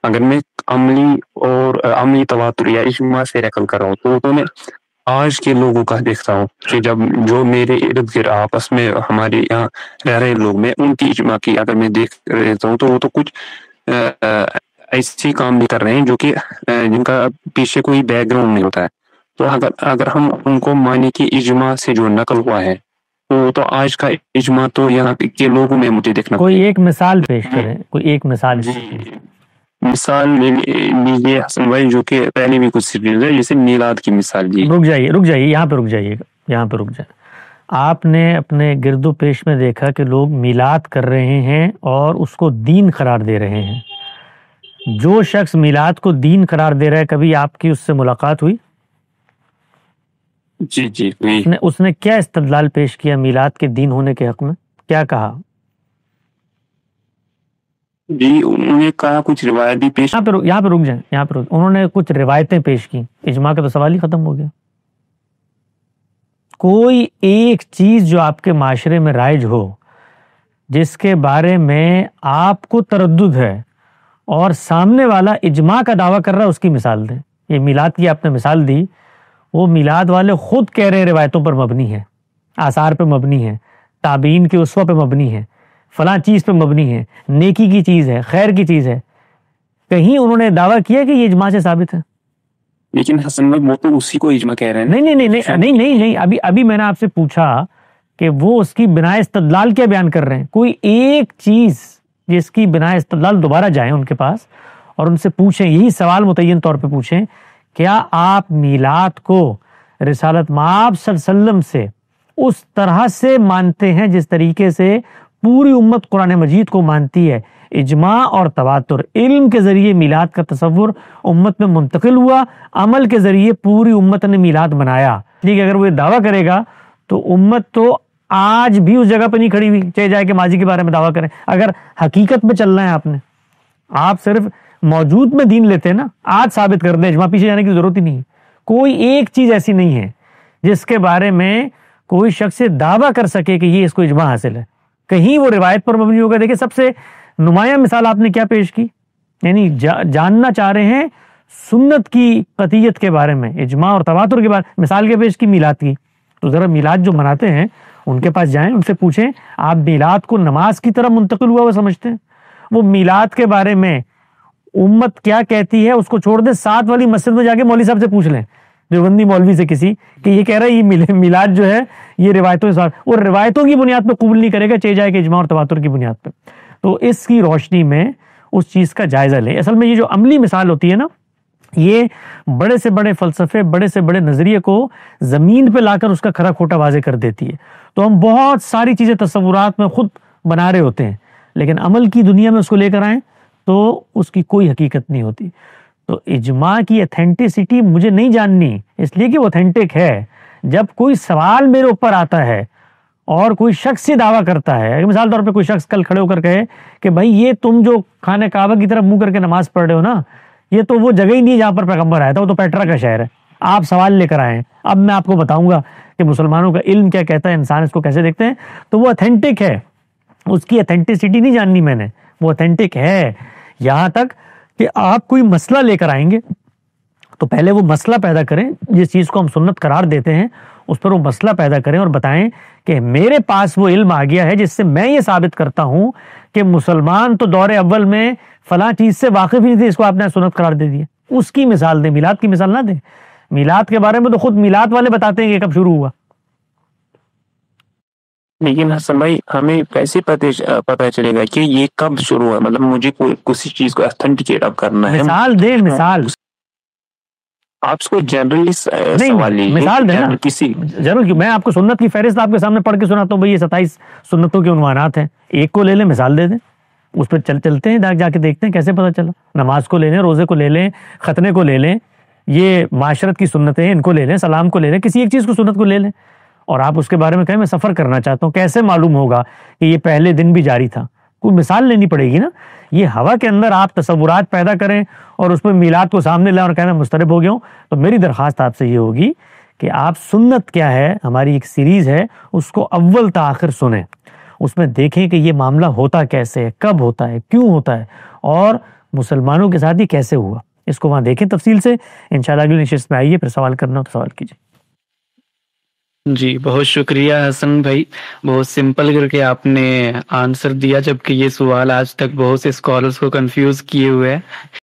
اگر میں عملی تواتر یا اجماع سے نقل کر رہا ہوں تو میں آج کے لوگوں کا دیکھتا ہوں کہ جو میرے ارد گرد آپس میں ہمارے یہاں رہ رہے لوگ، میں ان کی اجماع کی اگر میں دیکھ رہتا ہوں تو وہ تو کچھ ایسی کام بھی کر رہے ہیں جو کہ جن کا پیچھے کوئی بیک گراؤنڈ نہیں ہوتا ہے. تو اگر ہم ان کو مانے کہ اجماع سے جو نقل ہوا ہے تو آج کا اجماع تو یہاں کے لوگوں میں مجھے دیکھنا کوئی ایک مثال پیش کریں، کوئی ایک مثال. مثال لیجیے حسن بھائی، جو کہ پہلے بھی کچھ سیریز ہے، جیسے میلاد کی مثال. جی رک جائیے یہاں پہ رک جائے. آپ نے اپنے گرد و پیش میں دیکھا کہ لوگ میلاد کر رہے ہیں اور اس کو دین قرار دے رہے ہیں. جو شخص میلاد کو دین قرار دے رہا ہے، کبھی آپ کی اس سے ملاقات ہوئی؟ جی اس نے کیا استدلال پیش کیا میلاد کے دین ہونے کے حق میں؟ کیا کہا؟ جی انہوں نے کہا کچھ روایتی پیش. یہاں پہ رک جائیں. انہوں نے کچھ روایتیں پیش کی. اجماع کا تو سوال ہی ختم ہو گیا. کوئی ایک چیز جو آپ کے معاشرے میں رائج ہو، جس کے بارے میں آپ کو تردد ہے اور سامنے والا اجماع کا دعویٰ کر رہا ہے، اس کی مثال دیں. یہ میلاد کی آپ نے مثال دی، وہ میلاد والے خود کہہ رہے ہیں روایتوں پر مبنی ہے، آثار پہ مبنی ہے، تابعین کے اسوہ پہ مبنی ہے، فلاں چیز پہ مبنی ہے، نیکی کی چیز ہے، خیر کی چیز ہے. کہیں انہوں نے دعویٰ کیا کہ یہ اجماع سے ثابت ہے؟ لیکن حسن بھائی وہ تو اسی کو اجماع کہہ رہے ہیں. نہیں. ابھی میں نے آپ سے پوچھا کہ وہ اس کی بنا استدلال کیا بیان کر رہے ہیں. کوئی ایک چیز جس کی بنا استدلال دوبارہ جائیں ان کے پاس اور ان سے پوچھیں، یہی سوال متعین طور پہ پوچھیں، کیا آپ میلاد کو رسالت مآب صلی اللہ علیہ وسلم سے اس طرح سے مانتے ہیں جس طریقے سے پوری امت قرآن مجید کو مانتی ہے؟ اجماع اور تواتر، علم کے ذریعے میلاد کا تصور امت میں منتقل ہوا، عمل کے ذریعے پوری امت نے میلاد منایا. ٹھیک ہے، اگر وہ یہ دعویٰ کرے گا تو امت تو آج بھی اس جگہ پہ نہیں کھڑی ہوئی، چاہے جائے کہ ماضی کے بارے میں دعویٰ کریں. اگر حقیقت میں چلنا ہے آپ صرف موجود میں دین لیتے ہیں نا، آج ثابت کر دیں، اجماع پیچھے جانے کی ضرورت ہی نہیں ہے. کوئی ایک چیز ایسی نہیں ہے جس کے بارے میں کوئی شخص دعویٰ کر سکے کہ یہ اس کو اجماع حاصل ہے. کہیں وہ روایت پر مبنی ہوگا. دیکھیں سب سے نمایاں مثال آپ نے کیا پیش کی، یعنی جاننا چاہ رہے ہیں سنت کی قطعیت کے بارے میں، اجماع اور تواتر کے بارے میں. مثال کے پیش کی میلاد کی. تو ذرا میلاد جو مناتے ہیں ان کے پاس جائیں، ان سے پوچھیں آپ میلاد کو نماز کی طرح منتقل ہوا وہ سمجھتے ہیں؟ وہ میلاد کے بارے میں امت کیا کہتی ہے اس کو چھوڑ دیں، 7 والی مسجد میں جا کے مولوی صاحب سے پوچھ لیں، دیوبندی مولوی سے کسی، کہ یہ کہہ رہا ہے یہ میلاد جو ہے یہ روایتوں کے ساتھ، اور روایتوں کی بنیاد پہ قبول نہیں کرے گا، چاہے جائے کہ اجماع اور تواتر کی بنیاد پہ. تو اس کی روشنی میں اس چیز کا جائزہ لیں. اصل میں یہ جو عملی مثال ہوتی ہے نا، یہ بڑے سے بڑے فلسفے، بڑے سے بڑے نظریے کو زمین پہ لا کر اس کا کھرا کھوٹا واضح کر دیتی ہے. تو ہم بہت ساری چیزیں تصورات میں خود بنا رہے ہوتے ہیں، لیکن عمل کی دنیا میں اس کو لے کر آئیں تو اس کی کوئی حقیقت نہیں ہوتی. تو اجماع کی ایتھینٹسٹی مجھے نہیں جاننی، اس لیے کہ وہ ایتھینٹک ہے. جب کوئی سوال میرے اوپر آتا ہے اور کوئی شخص یہ دعویٰ کرتا ہے، مثال طور پہ کوئی شخص کل کھڑے ہو کر کہے کہ بھائی یہ تم جو خانہ کعبہ کی طرف منہ کر کے نماز پڑھ رہے ہو نا، یہ تو وہ جگہ ہی نہیں جہاں پر پیغمبر آیا تھا، وہ تو پیٹرا کا شہر ہے. آپ سوال لے کر آئے ہیں، اب میں آپ کو بتاؤں گا کہ مسلمانوں کا علم کیا کہتا ہے، انسان اس کو کیسے دیکھتے ہیں. تو وہ ایتھینٹک ہے، اس کی ایتھینٹسٹی نہیں جاننی میں نے، وہ ایتھینٹک ہے. یہاں تک کہ آپ کوئی مسئلہ لے کر آئیں گے تو پہلے وہ مسئلہ پیدا کریں، جس چیز کو ہم سنت قرار دیتے ہیں اس پر وہ مسئلہ پیدا کریں اور بتائیں کہ میرے پاس وہ علم آ گیا ہے جس سے میں یہ ثابت کرتا ہوں کہ مسلمان تو دور اول میں فلاں چیز سے واقف ہی نہیں تھے، اس کو آپ نے سنت قرار دے دیا. اس کی مثال دیں، میلاد کی مثال نہ دیں. میلاد کے بارے میں تو خود میلاد والے بتاتے ہیں کہ کب شروع ہوا. لیکن حسن بھائی ہمیں کیسے پتہ چلے گا کہ یہ کب شروع ہوا؟ مطلب مجھے کسی چیز کو اتھینٹیکیٹ اب کرنا ہے. مثال دیں، مثال. آپ اس کو جنرلی سوال لیجیے، مثال دیں نا. کسی ضرور کہ میں آپ کو سنت کی فہرست آپ کے سامنے پڑھ کے سناتا ہوں، بھئی یہ 27 سنتوں کے عنوانات ہیں، ایک کو لے لیں، مثال دے دیں، اس پہ چلتے ہیں، جا کے دیکھتے ہیں کیسے پتہ چلا. نماز کو لے لیں، روزے کو لے لیں، ختنے کو لے لیں، یہ معاشرت کی سنتیں ہیں ان کو لے لیں، سلام کو لے لیں، کسی ایک چیز کو سنت کو لے لیں اور آپ اس کے بارے میں کہیں میں سفر کرنا چاہتا ہوں. کیسے معلوم ہوگا کہ یہ پہلے دن بھی جاری تھا؟ کوئی مثال لینی پڑے گی نا. یہ ہوا کے اندر آپ تصورات پیدا کریں اور اس میں میلاد کو سامنے لائیں اور کہیں میں مسترب ہو گیا ہوں. تو میری درخواست آپ سے یہ ہوگی کہ آپ سنت کیا ہے، ہماری ایک سیریز ہے، اس کو اول تا آخر سنیں، اس میں دیکھیں کہ یہ معاملہ ہوتا کیسے ہے، کب ہوتا ہے، کیوں ہوتا ہے، اور مسلمانوں کے ساتھ یہ کیسے ہوا، اس کو وہاں دیکھیں تفصیل سے. انشاءاللہ اگلی نشست میں آئیے، پھر سوال کرنا ہو تو سوال کیجیے. جی بہت شکریہ حسن بھائی، بہت سمپل کر کے آپ نے آنسر دیا، جبکہ یہ سوال آج تک بہت سے اسکالرس کو کنفیوز کیے ہوئے ہے.